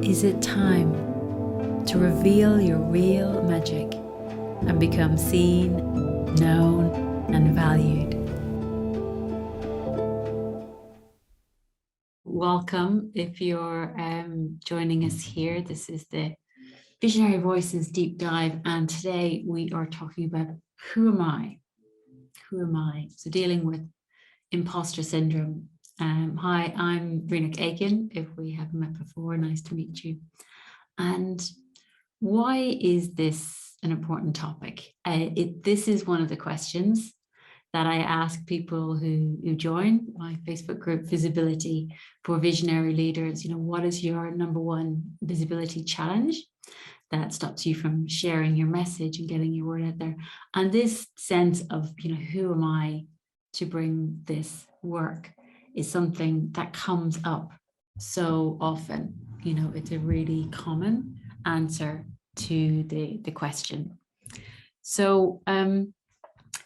Is it time to reveal your real magic and become seen, known, and valued? Welcome if you're joining us here. This is the Visionary Voices Deep Dive, and today we are talking about who am I? Who am I? So dealing with imposter syndrome. Hi, I'm Rena Aiken. If we haven't met before, nice to meet you. And why is this an important topic? This is one of the questions that I ask people who join my Facebook group, Visibility for Visionary Leaders. What is your number one visibility challenge that stops you from sharing your message and getting your word out there? And this sense of, who am I to bring this work is something that comes up so often. It's a really common answer to the question. So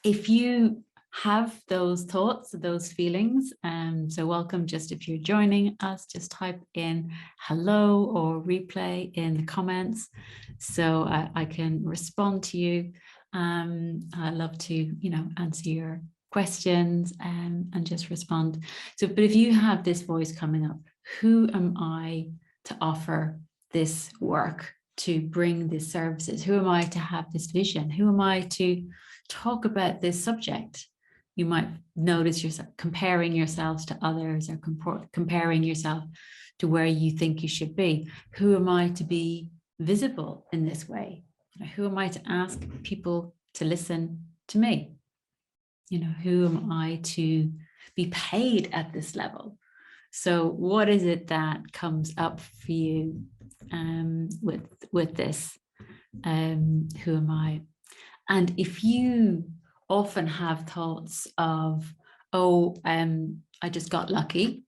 if you have those thoughts, those feelings, so welcome. Just if you're joining us, just type in hello or replay in the comments so I can respond to you. I love to answer your questions and just respond. But if you have this voice coming up, who am I to offer this work, to bring these services? Who am I to have this vision? Who am I to talk about this subject? You might notice yourself comparing yourselves to others, or comparing yourself to where you think you should be. Who am I to be visible in this way? Who am I to ask people to listen to me? Who am I to be paid at this level? So what is it that comes up for you with this? Who am I? And if you often have thoughts of, I just got lucky,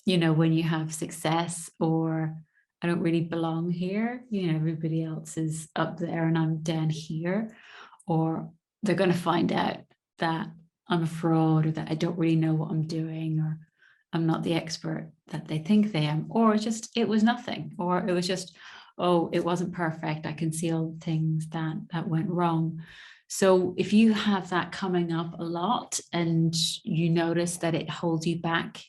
when you have success, or I don't really belong here, everybody else is up there and I'm down here, or they're going to find out that I'm a fraud, or that I don't really know what I'm doing, or I'm not the expert that they think they am, or it was nothing, or it was just, it wasn't perfect. I can see all the things that went wrong. So if you have that coming up a lot and you notice that it holds you back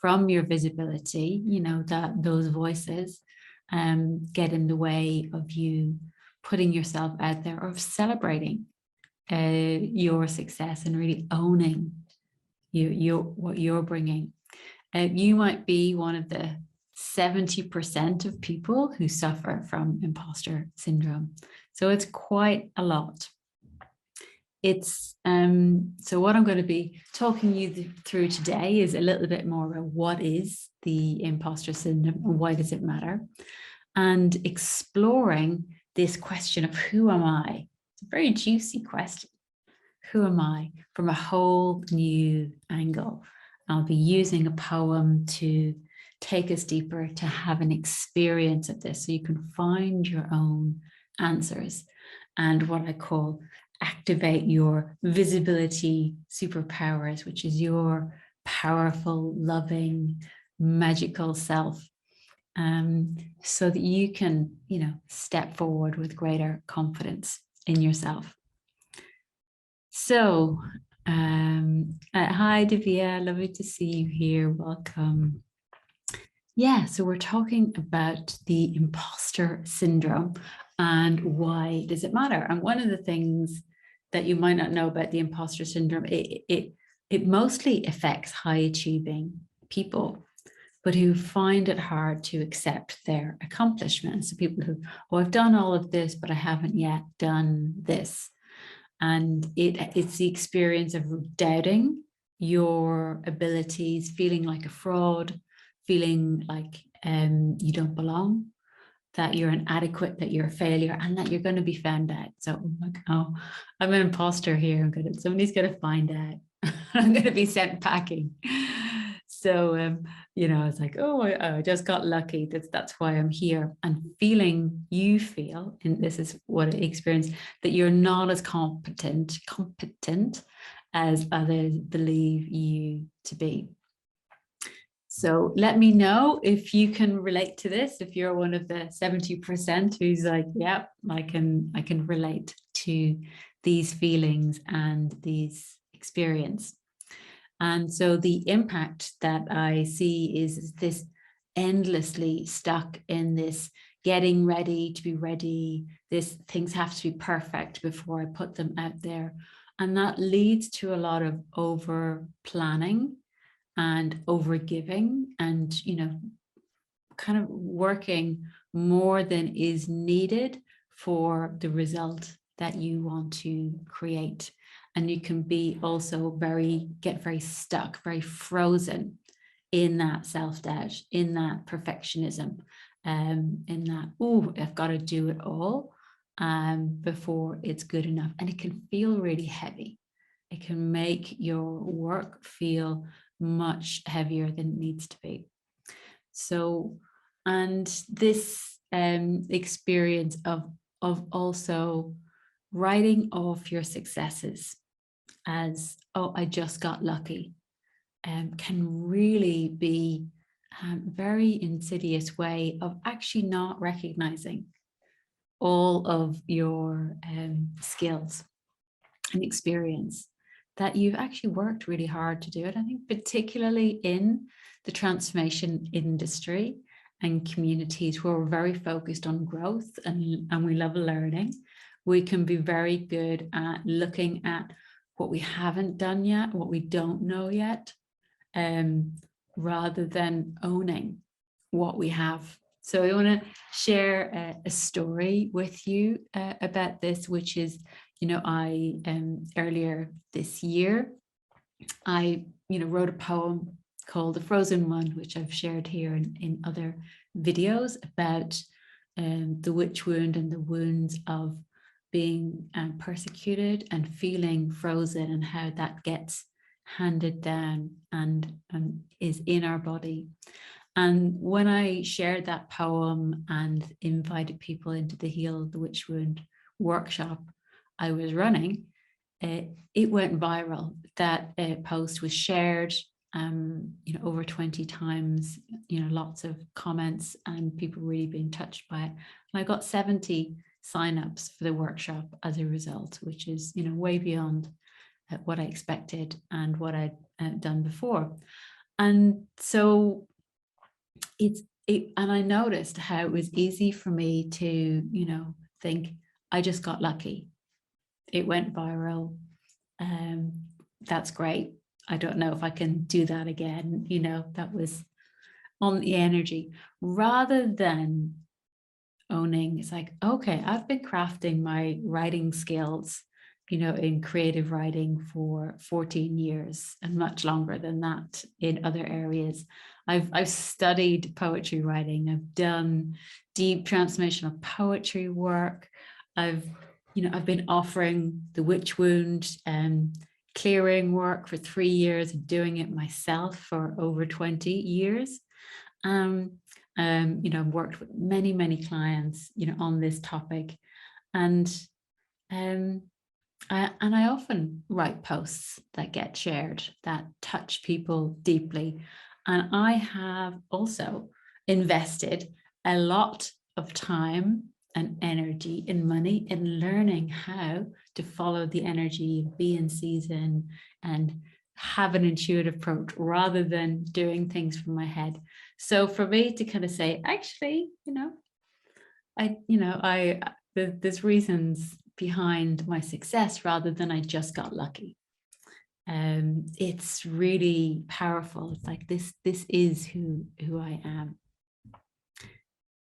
from your visibility, that those voices get in the way of you putting yourself out there, or of celebrating your success and really owning what you're bringing. You might be one of the 70% of people who suffer from imposter syndrome. So it's quite a lot. It's so what I'm going to be talking you through today is a little bit more about what is the imposter syndrome and why does it matter, and exploring this question of who am I? It's a very juicy question. Who am I? From a whole new angle. I'll be using a poem to take us deeper, to have an experience of this so you can find your own answers, and what I call activate your visibility superpowers, which is your powerful, loving, magical self, so that you can, step forward with greater confidence in yourself. So, hi, Divya, lovely to see you here. Welcome. Yeah, so we're talking about the imposter syndrome and why does it matter? And one of the things that you might not know about the imposter syndrome, it mostly affects high achieving people, but who find it hard to accept their accomplishments. So people who, I've done all of this, but I haven't yet done this. And it's the experience of doubting your abilities, feeling like a fraud, feeling like you don't belong, that you're inadequate, that you're a failure, and that you're going to be found out. So I'm an imposter here. Somebody's going to find out. I'm going to be sent packing. So, it's like, I just got lucky. That's why I'm here. And you feel, and this is what I experienced, that you're not as competent as others believe you to be. So let me know if you can relate to this, if you're one of the 70% who's like, yep, I can relate to these feelings and these experience. And so the impact that I see is this endlessly stuck in this getting ready to be ready. This things have to be perfect before I put them out there. And that leads to a lot of over planning and over giving and, kind of working more than is needed for the result that you want to create. And you can be also get very stuck, very frozen in that self-doubt, in that perfectionism, in that, oh, I've got to do it all before it's good enough. And it can feel really heavy. It can make your work feel much heavier than it needs to be. So, and this experience of also writing off your successes as, oh, I just got lucky, can really be a very insidious way of actually not recognizing all of your skills and experience that you've actually worked really hard to do it. I think particularly in the transformation industry and communities where we're very focused on growth and we love learning, we can be very good at looking at what we haven't done yet, what we don't know yet, rather than owning what we have. So I want to share a story with you about this, which is, I earlier this year, I wrote a poem called The Frozen One, which I've shared here in other videos about the witch wound and the wounds of being persecuted and feeling frozen, and how that gets handed down and is in our body. And when I shared that poem and invited people into the Heal the Witch Wound workshop I was running, it went viral. That post was shared over 20 times, lots of comments and people really being touched by it. And I got 70 signups for the workshop as a result, which is, way beyond what I expected and what I'd done before. And so and I noticed how it was easy for me to, think, I just got lucky. It went viral. That's great. I don't know if I can do that again. That was on the energy, rather than owning. It's like, okay, I've been crafting my writing skills, in creative writing for 14 years and much longer than that in other areas. I've studied poetry writing. I've done deep transformational poetry work. I've been offering the witch wound clearing work for 3 years, doing it myself for over 20 years. I've worked with many, many clients, on this topic. And I often write posts that get shared, that touch people deeply. And I have also invested a lot of time and energy and money in learning how to follow the energy, be in season, and have an intuitive approach rather than doing things from my head. So for me to kind of say, actually, there's reasons behind my success rather than I just got lucky. It's really powerful. It's like this is who I am.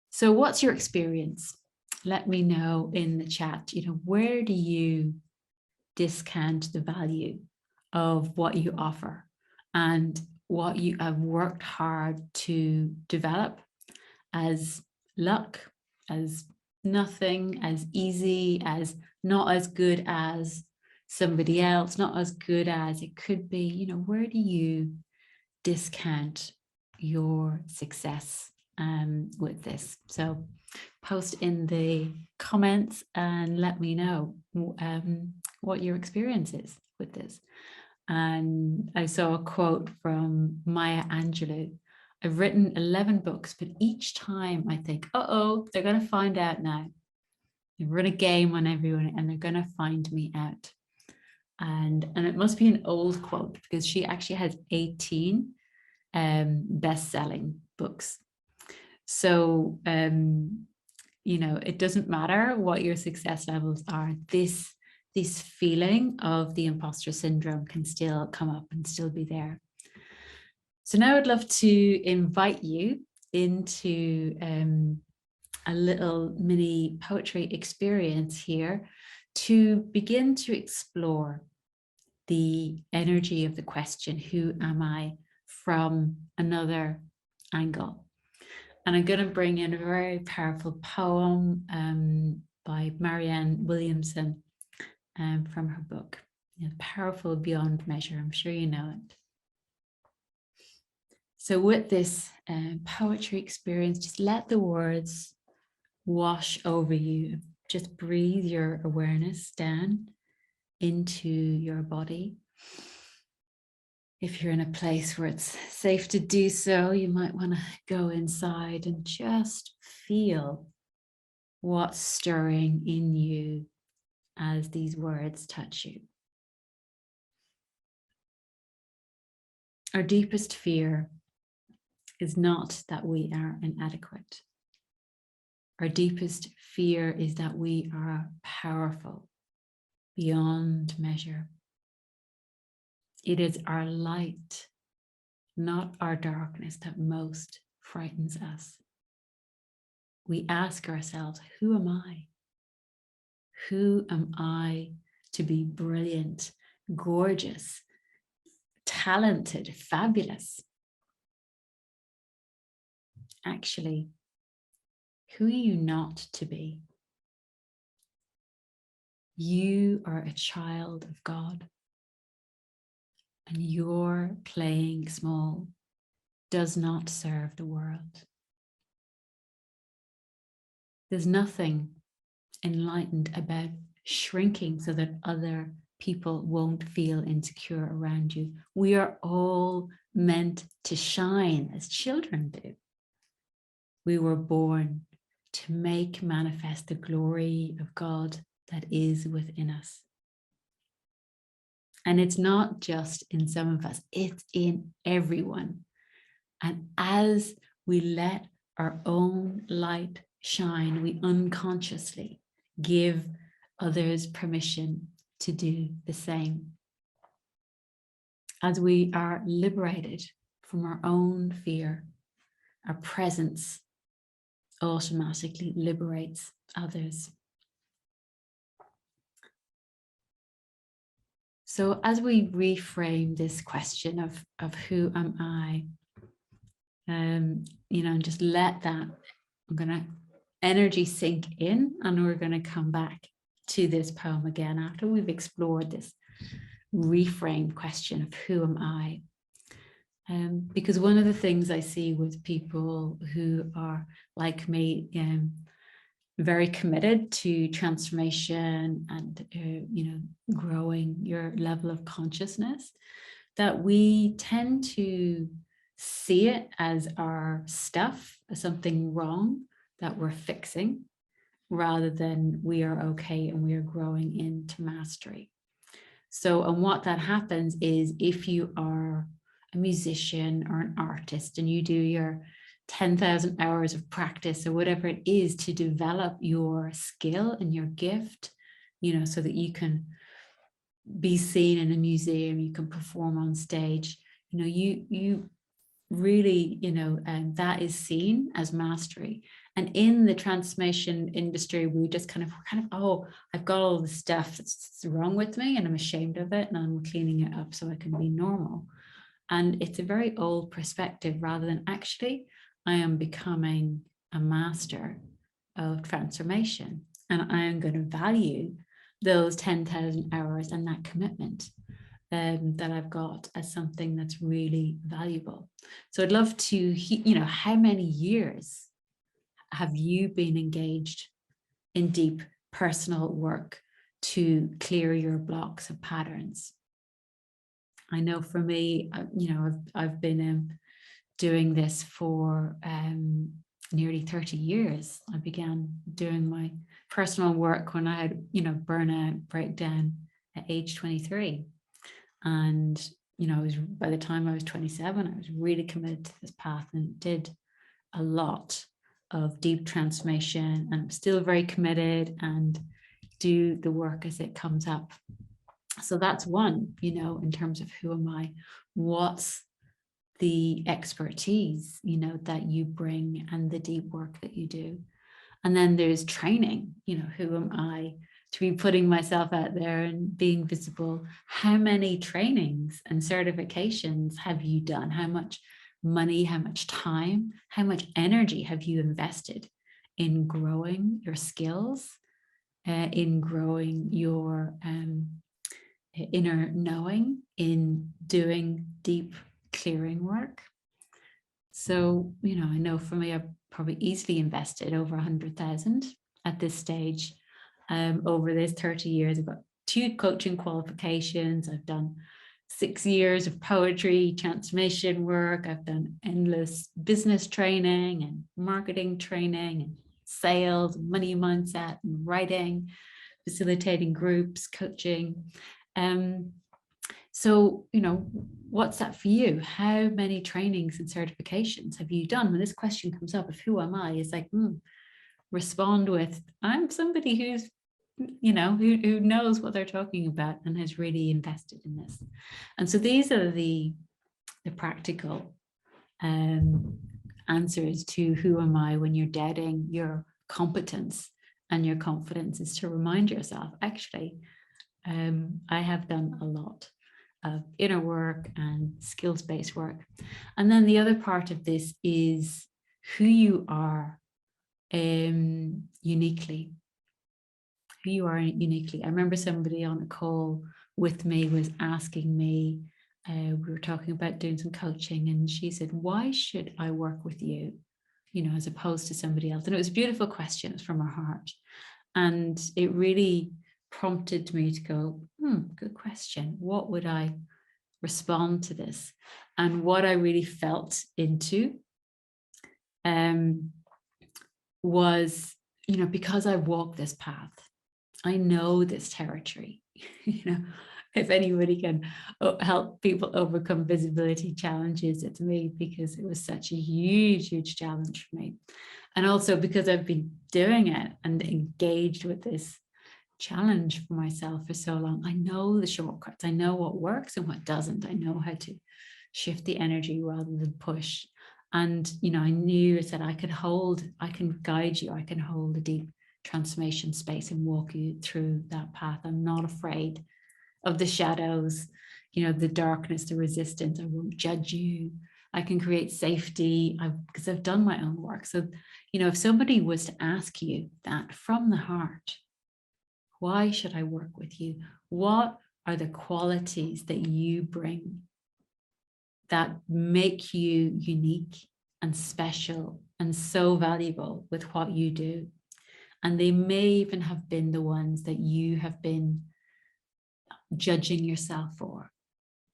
So what's your experience? Let me know in the chat, where do you discount the value of what you offer and what you have worked hard to develop as luck, as nothing, as easy, as not as good as somebody else, not as good as it could be? Where do you discount your success with this? So post in the comments and let me know what your experience is with this. And I saw a quote from Maya Angelou I've written 11 books, but each time I think, uh-oh, they're going to find out now. They run a game on everyone and they're going to find me out. And it must be an old quote, because she actually has 18 best-selling books. So, you know, it doesn't matter what your success levels are. This feeling of the imposter syndrome can still come up and still be there. So now I'd love to invite you into a little mini poetry experience here to begin to explore the energy of the question, who am I, from another angle. And I'm going to bring in a very powerful poem by Marianne Williamson from her book, Powerful Beyond Measure. I'm sure you know it. So with this poetry experience, just let the words wash over you. Just breathe your awareness down into your body. If you're in a place where it's safe to do so, you might want to go inside and just feel what's stirring in you as these words touch you. Our deepest fear is not that we are inadequate. Our deepest fear is that we are powerful beyond measure. It is our light, not our darkness, that most frightens us. We ask ourselves, who am I? Who am I to be brilliant, gorgeous, talented, fabulous? Actually, who are you not to be? You are a child of God, and your playing small does not serve the world. There's nothing enlightened about shrinking so that other people won't feel insecure around you. We are all meant to shine as children do. We were born to make manifest the glory of God that is within us. And it's not just in some of us, it's in everyone. And as we let our own light shine, we unconsciously give others permission to do the same. As we are liberated from our own fear, our presence automatically liberates others. So as we reframe this question of who am I, you know, and just let that, I'm going to energy sink in, and we're going to come back to this poem again after we've explored this reframed question of who am I. Because one of the things I see with people who are like me, very committed to transformation and you know, growing your level of consciousness, that we tend to see it as our stuff, as something wrong that we're fixing, rather than we are okay and we are growing into mastery. So, and what that happens is, if you are a musician or an artist and you do your 10,000 hours of practice or whatever it is to develop your skill and your gift, you know, so that you can be seen in a museum, you can perform on stage, you know, you really, you know, and that is seen as mastery. And in the transformation industry, we just kind of, oh, I've got all the stuff that's wrong with me and I'm ashamed of it and I'm cleaning it up so I can be normal. And it's a very old perspective, rather than actually, I am becoming a master of transformation, and I am going to value those 10,000 hours and that commitment that I've got as something that's really valuable. So I'd love to, you know, how many years have you been engaged in deep personal work to clear your blocks of patterns? I know for me, you know, I've been doing this for nearly 30 years. I began doing my personal work when I had, burnout, breakdown at age 23. And, by the time I was 27, I was really committed to this path and did a lot of deep transformation, and I'm still very committed and do the work as it comes up. So that's one, in terms of who am I, what's the expertise, that you bring and the deep work that you do. And then there's training, who am I to be putting myself out there and being visible? How many trainings and certifications have you done? How much money, how much time, how much energy have you invested in growing your skills, in growing your inner knowing, in doing deep clearing work? So, I know for me, I've probably easily invested over 100,000 at this stage. Over this 30 years, I've got 2 coaching qualifications. I've done 6 years of poetry, transformation work. I've done endless business training and marketing training and sales, money mindset and writing, facilitating groups, coaching. So, what's that for you? How many trainings and certifications have you done? When this question comes up of who am I, it's like, respond with, I'm somebody who's, who knows what they're talking about and has really invested in this. And so these are the practical answers to who am I when you're doubting your competence and your confidence, is to remind yourself, actually, I have done a lot of inner work and skills-based work. And then the other part of this is who you are uniquely. Who you are uniquely. I remember somebody on a call with me was asking me, we were talking about doing some coaching, and she said, why should I work with you, as opposed to somebody else? And it was a beautiful question. It was from her heart. And it really prompted me to go, good question. What would I respond to this? And what I really felt into was, because I walked this path, I know this territory. If anybody can help people overcome visibility challenges, it's me, because it was such a huge, huge challenge for me. And also because I've been doing it and engaged with this challenge for myself for so long, I know the shortcuts. I know what works and what doesn't. I know how to shift the energy rather than push. And, I knew that I can guide you, I can hold a deep transformation space and walk you through that path. I'm not afraid of the shadows, the darkness, the resistance. I won't judge you. I can create safety because I've done my own work. So, if somebody was to ask you that from the heart, why should I work with you? What are the qualities that you bring that make you unique and special and so valuable with what you do? And they may even have been the ones that you have been judging yourself for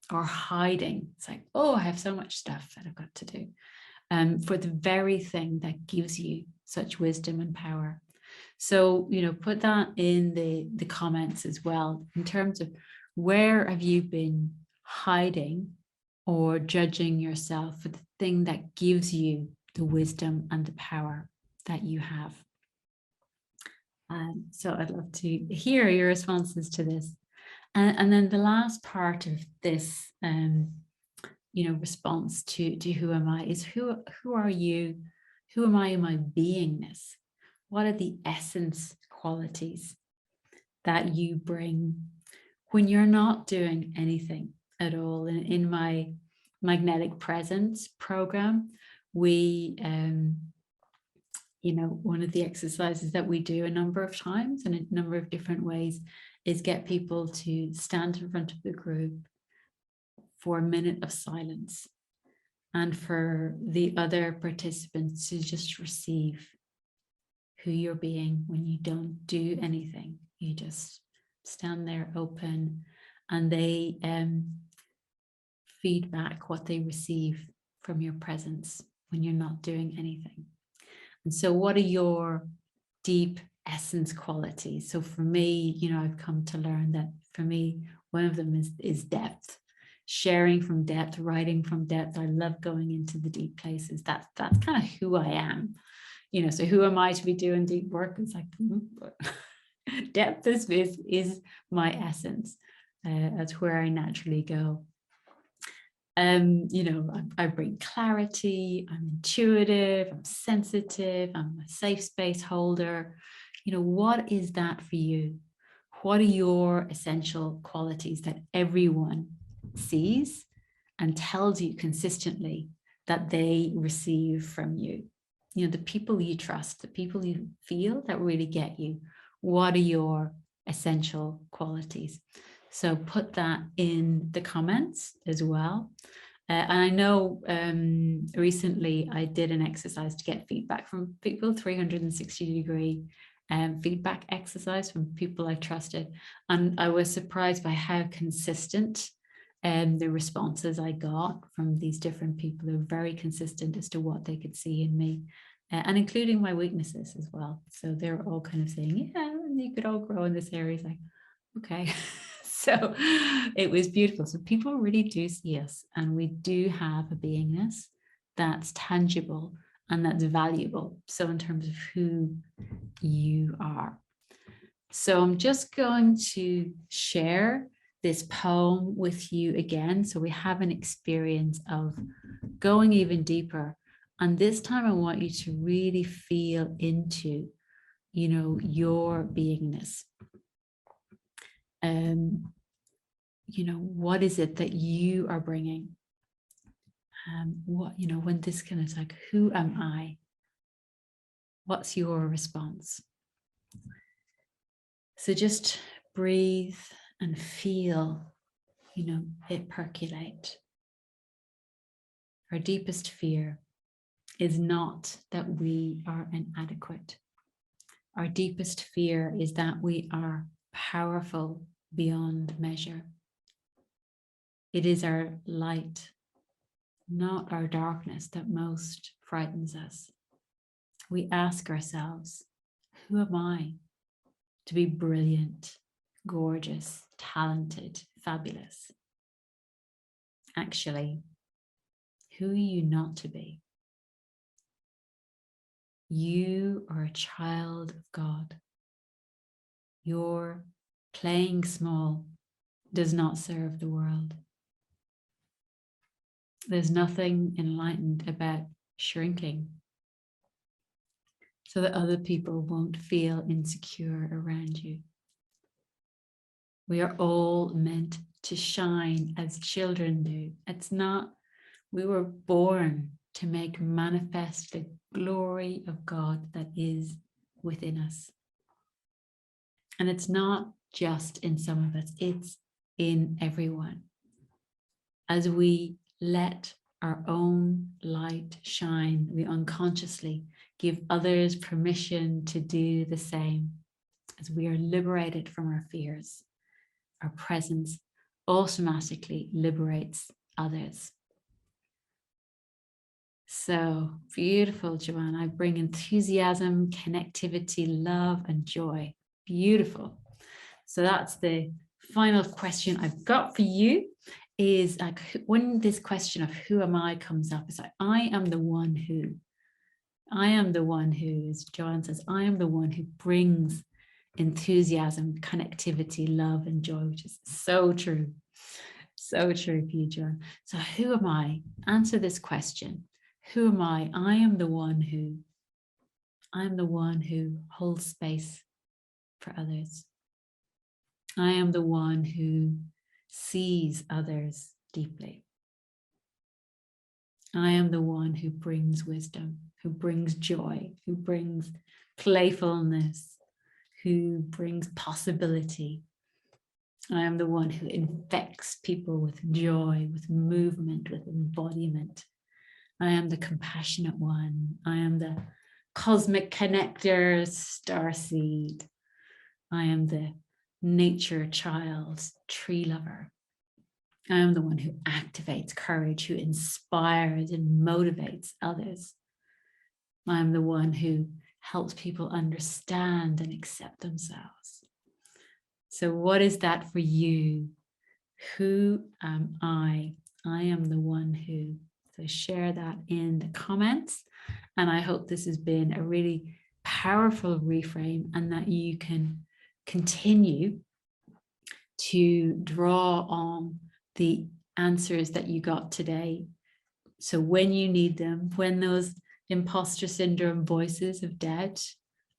or hiding. It's like, oh, I have so much stuff that I've got to do, for the very thing that gives you such wisdom and power. So, put that in the comments as well, in terms of where have you been hiding or judging yourself for the thing that gives you the wisdom and the power that you have. So I'd love to hear your responses to this. And then the last part of this, response to who am I is who are you? Who am I in my beingness? What are the essence qualities that you bring when you're not doing anything at all? In my magnetic presence program, we one of the exercises that we do a number of times in a number of different ways is get people to stand in front of the group for a minute of silence, and for the other participants to just receive who you're being when you don't do anything. You just stand there open, and they feed back what they receive. from your presence when you're not doing anything. And so what are your deep essence qualities? So for me, I've come to learn that for me, one of them is depth, sharing from depth, writing from depth. I love going into the deep places. That's kind of who I am. So who am I to be doing deep work? It's like, depth is my essence. That's where I naturally go. I bring clarity, I'm intuitive, I'm sensitive, I'm a safe space holder. What is that for you? What are your essential qualities that everyone sees and tells you consistently that they receive from you? The people you trust, the people you feel that really get you. What are your essential qualities? So put that in the comments as well. And I know recently I did an exercise to get feedback from people, 360-degree feedback exercise from people I trusted. And I was surprised by how consistent the responses I got from these different people. Are very consistent as to what they could see in me, and including my weaknesses as well. So they're all kind of saying, yeah, you could all grow in this area. It's like, okay. So it was beautiful. So people really do see us, and we do have a beingness that's tangible and that's valuable. So in terms of who you are. So I'm just going to share this poem with you again. So we have an experience of going even deeper. And this time I want you to really feel into, your beingness. What is it that you are bringing? When this kind of like, who am I? What's your response? So just breathe and feel, it percolate. Our deepest fear is not that we are inadequate. Our deepest fear is that we are powerful beyond measure. It is our light, not our darkness, that most frightens us. We ask ourselves, who am I to be brilliant, gorgeous, talented, fabulous? Actually, who are you not to be? You are a child of God. Your playing small does not serve the world. There's nothing enlightened about shrinking so that other people won't feel insecure around you. We are all meant to shine as children do. It's not, we were born to make manifest the glory of God that is within us. And it's not just in some of us, it's in everyone. As we let our own light shine, we unconsciously give others permission to do the same. As we are liberated from our fears, our presence automatically liberates others. So beautiful, Joanne. I bring enthusiasm, connectivity, love, and joy. Beautiful. So that's the final question I've got for you. Is like, when this question of who am I comes up, it's like, I am the one who, as Joanne says, I am the one who brings enthusiasm, connectivity, love, and joy, which is so true. So true for you, Joanne. So who am I? Answer this question. Who am I? I am the one who holds space for others. I am the one who sees others deeply. I am the one who brings wisdom, who brings joy, who brings playfulness, who brings possibility. I am the one who infects people with joy, with movement, with embodiment. I am the compassionate one. I am the cosmic connector, starseed. I am the nature child, tree lover. I am the one who activates courage, who inspires and motivates others. I am the one who helps people understand and accept themselves. So what is that for you? Who am I? I am the one who. So share that in the comments. And I hope this has been a really powerful reframe and that you can continue to draw on the answers that you got today. So when you need them, when those imposter syndrome voices of doubt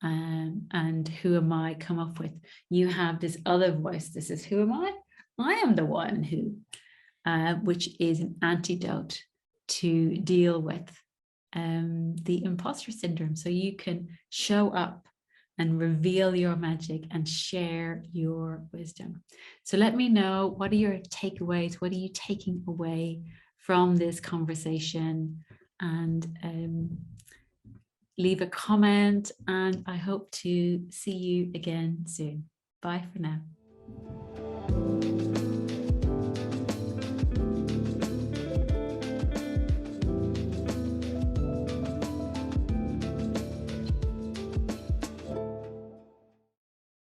and who am I come up with, you have this other voice. This is who am I? I am the one who, which is an antidote to deal with the imposter syndrome. So you can show up and reveal your magic and share your wisdom. So let me know, what are your takeaways? What are you taking away from this conversation? And leave a comment, and I hope to see you again soon. Bye for now.